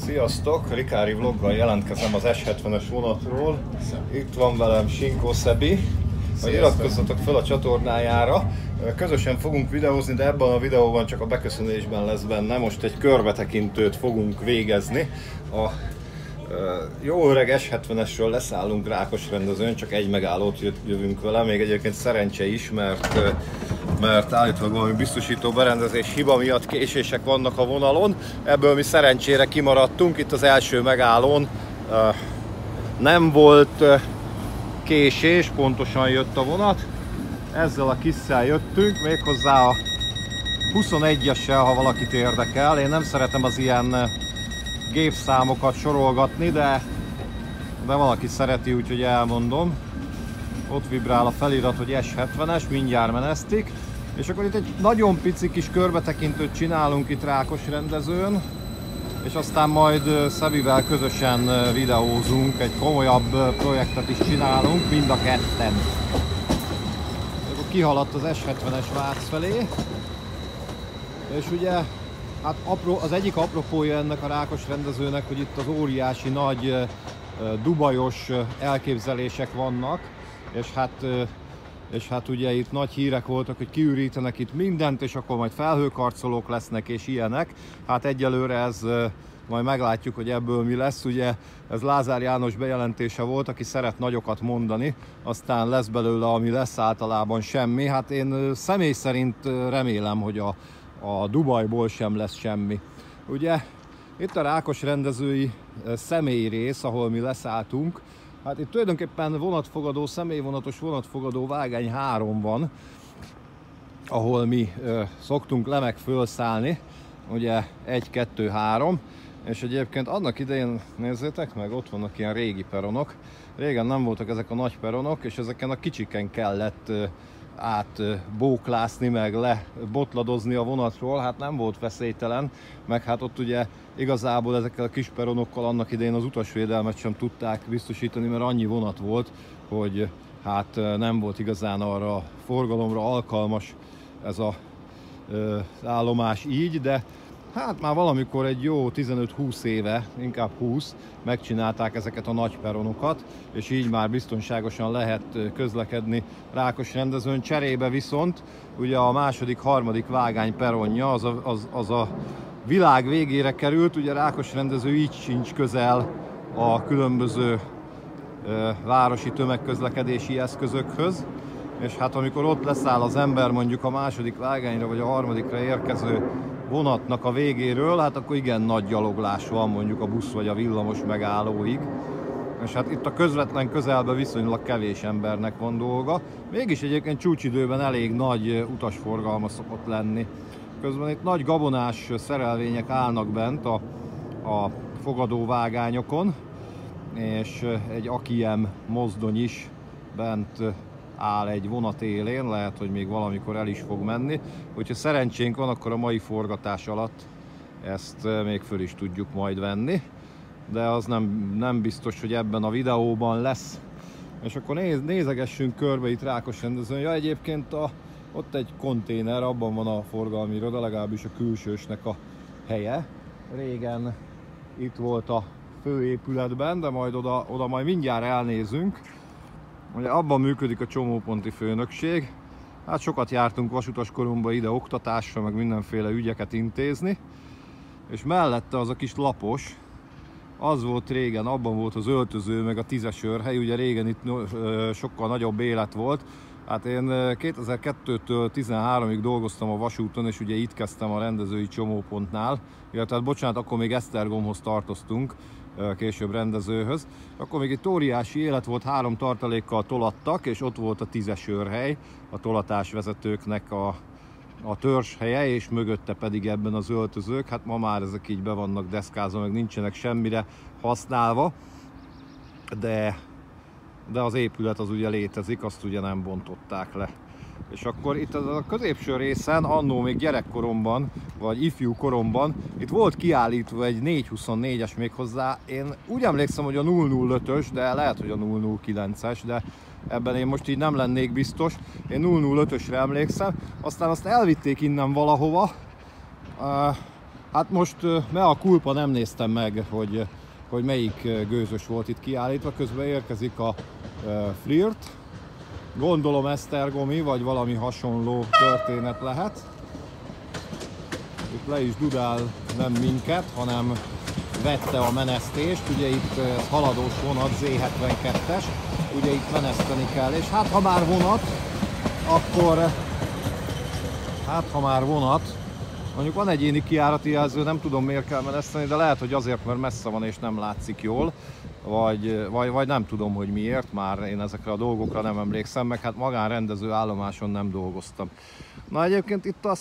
Sziasztok! Rikári vloggal jelentkezem az S70-es vonatról. Itt van velem Sinkó Szabi. Iratkozzatok fel a csatornájára. Közösen fogunk videózni, de ebben a videóban csak a beköszönésben lesz benne. Most egy körbetekintőt fogunk végezni. A jó öreg S70-esről leszállunk Rákosrendezőn, csak egy megállót jövünk vele. Még egyébként szerencse is, mert állítólag valami biztosító berendezés hiba miatt késések vannak a vonalon. Ebből mi szerencsére kimaradtunk. Itt az első megállón nem volt késés, pontosan jött a vonat. Ezzel a kisszel jöttünk, méghozzá a 21-essel, ha valakit érdekel. Én nem szeretem az ilyen gépszámokat sorolgatni, de valaki szereti, úgyhogy elmondom. Ott vibrál a felirat, hogy S70-es, mindjárt menesztik. És akkor itt egy nagyon pici kis körbetekintőt csinálunk itt Rákosrendezőn, és aztán majd Szabivel közösen videózunk, egy komolyabb projektet is csinálunk, mind a ketten. Akkor kihaladt az S70-es Vác felé, és ugye hát az egyik apropója ennek a Rákosrendezőnek, hogy itt az óriási nagy dubajos elképzelések vannak, és hát ugye itt nagy hírek voltak, hogy kiürítenek itt mindent, és akkor majd felhőkarcolók lesznek és ilyenek. Hát egyelőre ez majd meglátjuk, hogy ebből mi lesz. Ugye ez Lázár János bejelentése volt, aki szeret nagyokat mondani, aztán lesz belőle, ami lesz, általában semmi. Hát én személy szerint remélem, hogy a Dubajból sem lesz semmi. Ugye itt a Rákosrendezői személyrész, ahol mi leszálltunk. Hát itt tulajdonképpen vonatfogadó, személyvonatos vonatfogadó vágány 3 van, ahol mi szoktunk le meg fölszállni, ugye 1, 2, 3, és egyébként annak idején, nézzétek meg, ott vannak ilyen régi peronok. Régen nem voltak ezek a nagy peronok, és ezeken a kicsiken kellett átbóklászni, meg lebotladozni a vonatról, hát nem volt veszélytelen, meg hát ott ugye igazából ezekkel a kis peronokkal annak idején az utasvédelmet sem tudták biztosítani, mert annyi vonat volt, hogy hát nem volt igazán arra a forgalomra alkalmas ez az állomás így, de hát már valamikor egy jó 15-20 éve, inkább 20, megcsinálták ezeket a nagy peronokat, és így már biztonságosan lehet közlekedni Rákosrendezőn. Cserébe viszont ugye a második, harmadik vágány peronja az a világ végére került, ugye Rákosrendező így sincs közel a különböző városi tömegközlekedési eszközökhöz, és hát amikor ott leszáll az ember mondjuk a második vágányra vagy a harmadikra érkező vonatnak a végéről, hát akkor igen nagy gyaloglás van mondjuk a busz vagy a villamos megállóig. És hát itt a közvetlen közelben viszonylag kevés embernek van dolga. Mégis egyébként csúcsidőben elég nagy utasforgalma szokott lenni. Közben itt nagy gabonás szerelvények állnak bent a fogadóvágányokon, és egy Akiem mozdony is bent áll egy vonat élén, lehet, hogy még valamikor el is fog menni. Hogyha szerencsénk van, akkor a mai forgatás alatt ezt még föl is tudjuk majd venni, de az nem biztos, hogy ebben a videóban lesz. És akkor nézegessünk körbe itt Rákosrendezőn. Ja, egyébként ott egy konténer, abban van a forgalmi iroda, legalábbis a külsősnek a helye. Régen itt volt a főépületben, de majd oda majd mindjárt elnézünk. Ugye abban működik a csomóponti főnökség. Hát sokat jártunk vasutaskoromban ide oktatásra, meg mindenféle ügyeket intézni. És mellette az a kis lapos, az volt régen, abban volt az öltöző, meg a 10-es őrhely. Ugye régen itt sokkal nagyobb élet volt. Hát én 2002-től 13-ig dolgoztam a vasúton, és ugye itt kezdtem a rendezői csomópontnál. Tehát bocsánat, akkor még Esztergomhoz tartoztunk, később rendezőhöz. Akkor még itt óriási élet volt, 3 tartalékkal tolattak, és ott volt a 10-es őrhely, a tolatásvezetőknek a törzshelye, és mögötte pedig ebben az öltözők. Hát ma már ezek így be vannak deszkázva, meg nincsenek semmire használva, de az épület az ugye létezik, azt ugye nem bontották le. És akkor itt a középső részen, annó még gyerekkoromban, vagy ifjú koromban, itt volt kiállítva egy 424-es még hozzá. Én úgy emlékszem, hogy a 005-ös, de lehet, hogy a 009-es, de ebben én most így nem lennék biztos. Én 005-ösre emlékszem, aztán azt elvitték innen valahova, Hát most mea culpa, nem néztem meg, hogy melyik gőzös volt itt kiállítva, közben érkezik a Flirt. Gondolom esztergomi, vagy valami hasonló történet lehet. Itt le is dudál nem minket, hanem vette a menesztést. Ugye itt haladós vonat, Z72-es, ugye itt meneszteni kell, és hát ha már vonat, akkor mondjuk van egyéni kijárati jelző, nem tudom miért kell meneszteni, de lehet, hogy azért, mert messze van és nem látszik jól, vagy nem tudom, hogy miért, már én ezekre a dolgokra nem emlékszem, meg hát magánrendező állomáson nem dolgoztam. Na egyébként itt a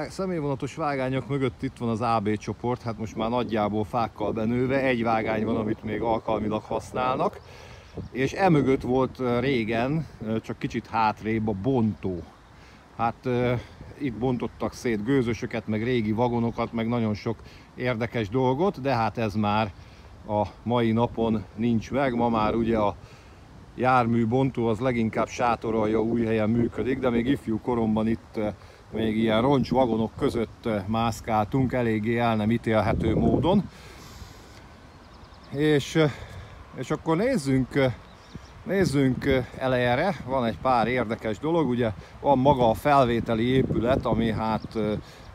személyvonatos vágányok mögött itt van az AB csoport, hát most már nagyjából fákkal benőve, egy vágány van, amit még alkalmilag használnak, és emögött volt régen, csak kicsit hátrébb a bontó. Hát itt bontottak szét gőzösöket, meg régi vagonokat, meg nagyon sok érdekes dolgot, de hát ez már a mai napon nincs meg. Ma már ugye a járműbontó az leginkább Sátoraljaújhelyen működik, de még ifjú koromban itt még ilyen roncsvagonok között mászkáltunk, eléggé el nem ítélhető módon. És akkor nézzünk elejére, van egy pár érdekes dolog, ugye van maga a felvételi épület, ami hát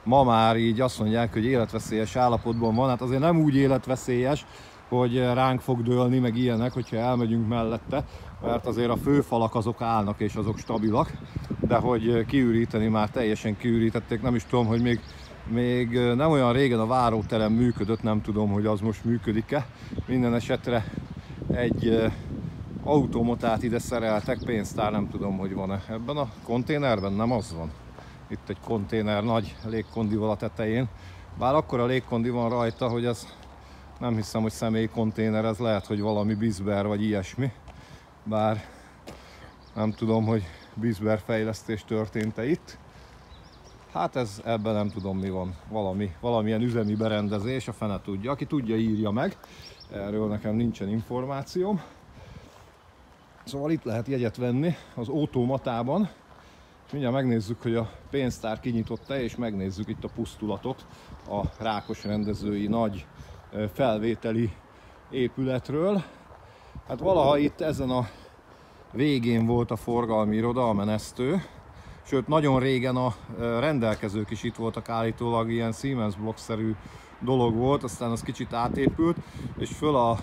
ma már így azt mondják, hogy életveszélyes állapotban van, hát azért nem úgy életveszélyes, hogy ránk fog dőlni, meg ilyenek, hogyha elmegyünk mellette, mert azért a főfalak azok állnak és azok stabilak, de hogy kiüríteni már teljesen kiürítették, nem is tudom, hogy még nem olyan régen a váróterem működött, nem tudom, hogy az most működik-e. Minden esetre egy automatát ide szereltek, pénztár, nem tudom, hogy van-e ebben a konténerben, nem az van. Itt egy konténer nagy légkondival a tetején, bár akkora légkondi van rajta, hogy ez nem hiszem, hogy személykonténer, ez lehet, hogy valami bizber vagy ilyesmi, bár nem tudom, hogy bizber fejlesztés történt-e itt. Hát ebben nem tudom, mi van, valamilyen üzemi berendezés, a fene tudja, aki tudja, írja meg, erről nekem nincsen információm. Szóval itt lehet jegyet venni az automatában. Mindjárt megnézzük, hogy a pénztár kinyitotta, és megnézzük itt a pusztulatot a Rákos rendezői nagy felvételi épületről. Hát valaha itt ezen a végén volt a forgalmi iroda, a menesztő. Sőt, nagyon régen a rendelkezők is itt voltak állítólag, ilyen Siemens blokkszerű dolog volt, aztán az kicsit átépült, és föl a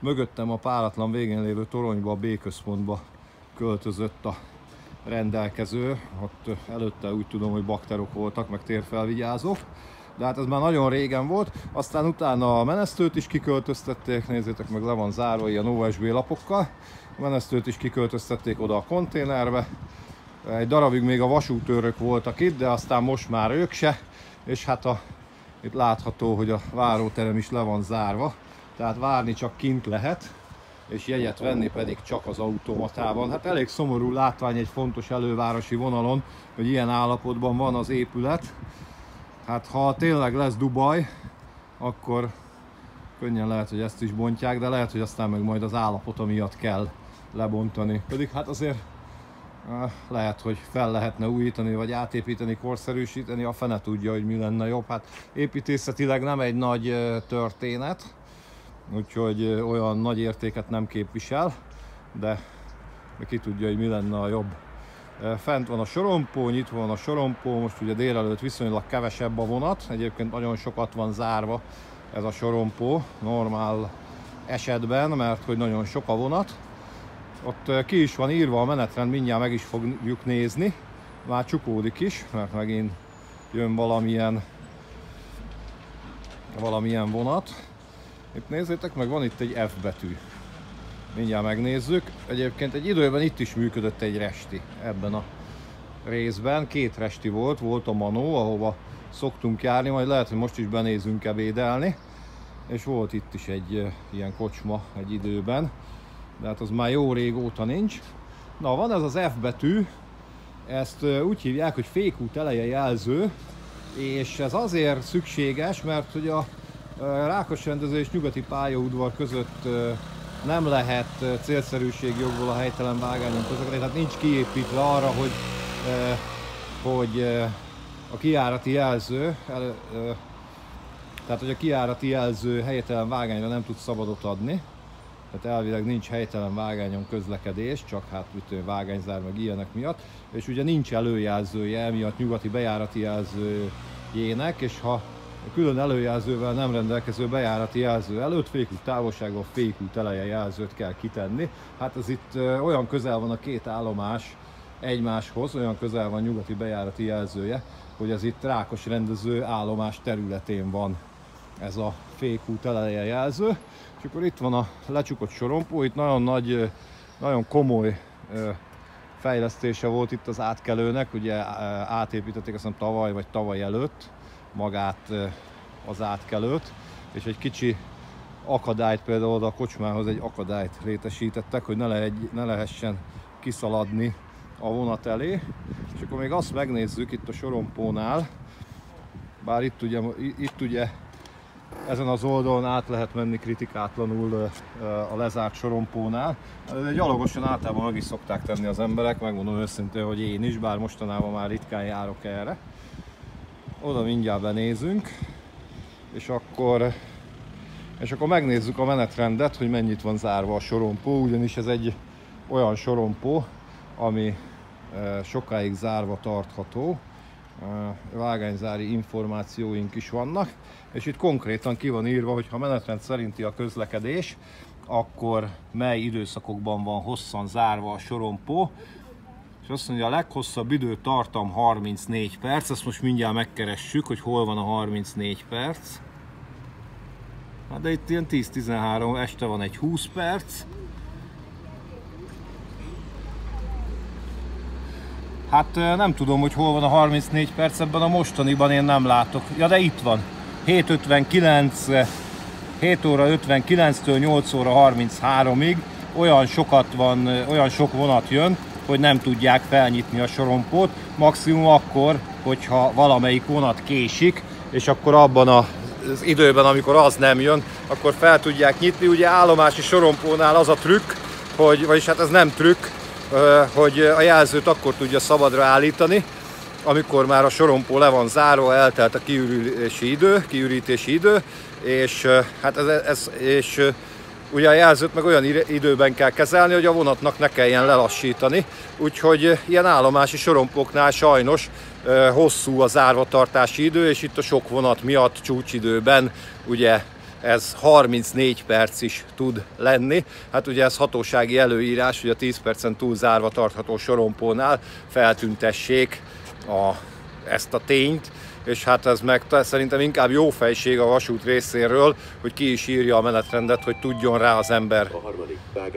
mögöttem a páratlan végén lévő toronyba, a B-központba költözött a rendelkező. Ott előtte úgy tudom, hogy bakterok voltak, meg térfelvigyázók. De hát ez már nagyon régen volt. Aztán utána a menesztőt is kiköltöztették, nézzétek meg, le van zárva ilyen OSB lapokkal. A menesztőt is kiköltöztették oda a konténerbe. Egy darabig még a vasútőrök voltak itt, de aztán most már ők se. És hát itt látható, hogy a váróterem is le van zárva. Tehát várni csak kint lehet, és jegyet venni pedig csak az automatában. Hát elég szomorú látvány egy fontos elővárosi vonalon, hogy ilyen állapotban van az épület. Hát ha tényleg lesz Dubaj, akkor könnyen lehet, hogy ezt is bontják, de lehet, hogy aztán meg majd az állapota miatt kell lebontani. Pedig hát azért lehet, hogy fel lehetne újítani, vagy átépíteni, korszerűsíteni, a fene tudja, hogy mi lenne jobb. Hát építészetileg nem egy nagy történet, úgyhogy olyan nagy értéket nem képvisel, de ki tudja, hogy mi lenne a jobb. Fent van a sorompó, nyitva van a sorompó, most ugye délelőtt viszonylag kevesebb a vonat, egyébként nagyon sokat van zárva ez a sorompó normál esetben, mert hogy nagyon sok a vonat. Ott ki is van írva a menetrend, mindjárt meg is fogjuk nézni, már csukódik is, mert megint jön valamilyen vonat. Itt nézzétek meg, van itt egy F betű. Mindjárt megnézzük. Egyébként egy időben itt is működött egy resti ebben a részben. Két resti volt a Manó, ahova szoktunk járni, majd lehet, hogy most is benézünk ebédelni. És volt itt is egy ilyen kocsma egy időben, de hát az már jó régóta nincs. Na, van ez az F betű, ezt úgy hívják, hogy fékút eleje jelző, és ez azért szükséges, mert hogy a Rákosrendező és Nyugati pályaudvar között nem lehet célszerűségjogból a helytelen vágányon közlekedni, tehát nincs kiépítve arra, hogy a kijárati jelző Tehát, hogy a kijárati jelző helytelen vágányra nem tud szabadot adni, tehát elvileg nincs helytelen vágányon közlekedés, csak hát vágányzár meg ilyenek miatt, és ugye nincs előjelzője emiatt nyugati bejárati jelzőjének, és ha külön előjelzővel nem rendelkező bejárati jelző előtt fékút távolságban fékút eleje jelzőt kell kitenni. Hát ez itt olyan közel van a két állomás egymáshoz, olyan közel van nyugati bejárati jelzője, hogy ez itt Rákosrendező állomás területén van ez a fékút eleje jelző. És akkor itt van a lecsukott sorompó, itt nagyon nagy, nagyon komoly fejlesztése volt itt az átkelőnek, ugye átépítették azt hiszem tavaly vagy tavaly előtt magát az átkelőt, és egy kicsi akadályt, például oda a kocsmához egy akadályt létesítettek, hogy ne lehessen kiszaladni a vonat elé. És akkor még azt megnézzük itt a sorompónál, bár itt ugye ezen az oldalon át lehet menni kritikátlanul a lezárt sorompónál. De gyalogosan általában meg is szokták tenni az emberek, megmondom őszintén, hogy én is, bár mostanában már ritkán járok erre. Oda mindjárt benézünk, és akkor megnézzük a menetrendet, hogy mennyit van zárva a sorompó, ugyanis ez egy olyan sorompó, ami sokáig zárva tartható. Vágányzári információink is vannak, és itt konkrétan ki van írva, hogy ha menetrend szerinti a közlekedés, akkor mely időszakokban van hosszan zárva a sorompó. És azt mondja, a leghosszabb időtartam 34 perc, ezt most mindjárt megkeressük, hogy hol van a 34 perc. Hát de itt ilyen 10-13, este van egy 20 perc. Hát nem tudom, hogy hol van a 34 perc, ebben a mostaniban én nem látok. Ja, de itt van. 7:59, 7 óra 59-től 8 óra 33-ig olyan sok vonat jön, hogy nem tudják felnyitni a sorompót. Maximum akkor, hogyha valamelyik vonat késik, és akkor abban az időben, amikor az nem jön, akkor fel tudják nyitni. Ugye állomási sorompónál az a trükk, vagyis hát ez nem trükk, hogy a jelzőt akkor tudja szabadra állítani, amikor már a sorompó le van zárva, eltelt a kiürítési idő, és hát ugye a jelzőt meg olyan időben kell kezelni, hogy a vonatnak ne kelljen lelassítani, úgyhogy ilyen állomási sorompóknál sajnos hosszú a zárvatartási idő, és itt a sok vonat miatt csúcsidőben ugye ez 34 perc is tud lenni. Hát ugye ez hatósági előírás, hogy a 10 percen túl zárva tartható sorompónál feltüntessék ezt a tényt, és hát ez meg szerintem inkább jó fejség a vasút részéről, hogy ki is írja a menetrendet, hogy tudjon rá az ember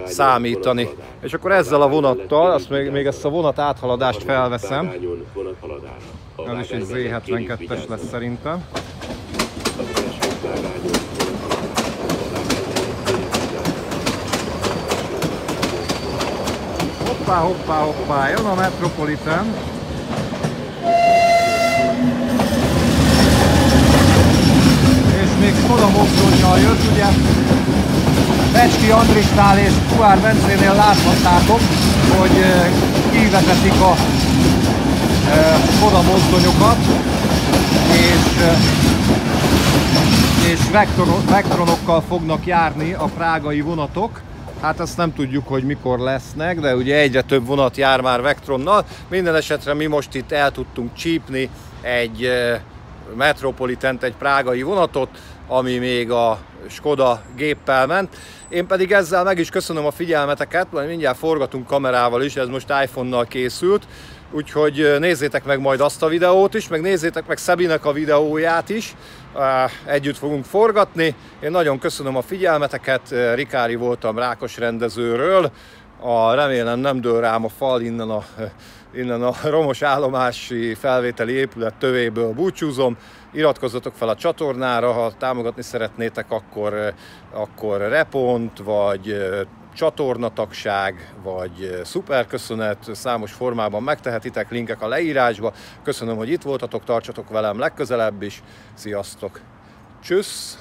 számítani. És akkor ezzel a vonattal, azt még ezt a vonat áthaladást felveszem. Ez is egy Z72-es lesz szerintem. Hoppá, jön a Metropolitan. És még Skoda mozdonnyal jött, ugye Pesti Andrisnál és Kuár Bencénél láthattátok, hogy kivezetik a Skoda mozdonyokat, és vektronokkal fognak járni a prágai vonatok. Hát azt nem tudjuk, hogy mikor lesznek, de ugye egyre több vonat jár már Vectronnal. Minden esetre mi most itt el tudtunk csípni egy Metropolitant, egy prágai vonatot, ami még a Skoda géppel ment. Én pedig ezzel meg is köszönöm a figyelmeteket, majd mindjárt forgatunk kamerával is, ez most iPhone-nal készült. Úgyhogy nézzétek meg majd azt a videót is, meg nézzétek meg Szabinek a videóját is. Együtt fogunk forgatni. Én nagyon köszönöm a figyelmeteket, Rikári voltam Rákosrendezőről. Remélem nem dől rám a fal, innen a romos állomási felvételi épület tövéből búcsúzom. Iratkozzatok fel a csatornára, ha támogatni szeretnétek, akkor repont, vagy csatornatagság, vagy szuperköszönet, számos formában megtehetitek, linkek a leírásba. Köszönöm, hogy itt voltatok, tartsatok velem legközelebb is. Sziasztok! Tschüss!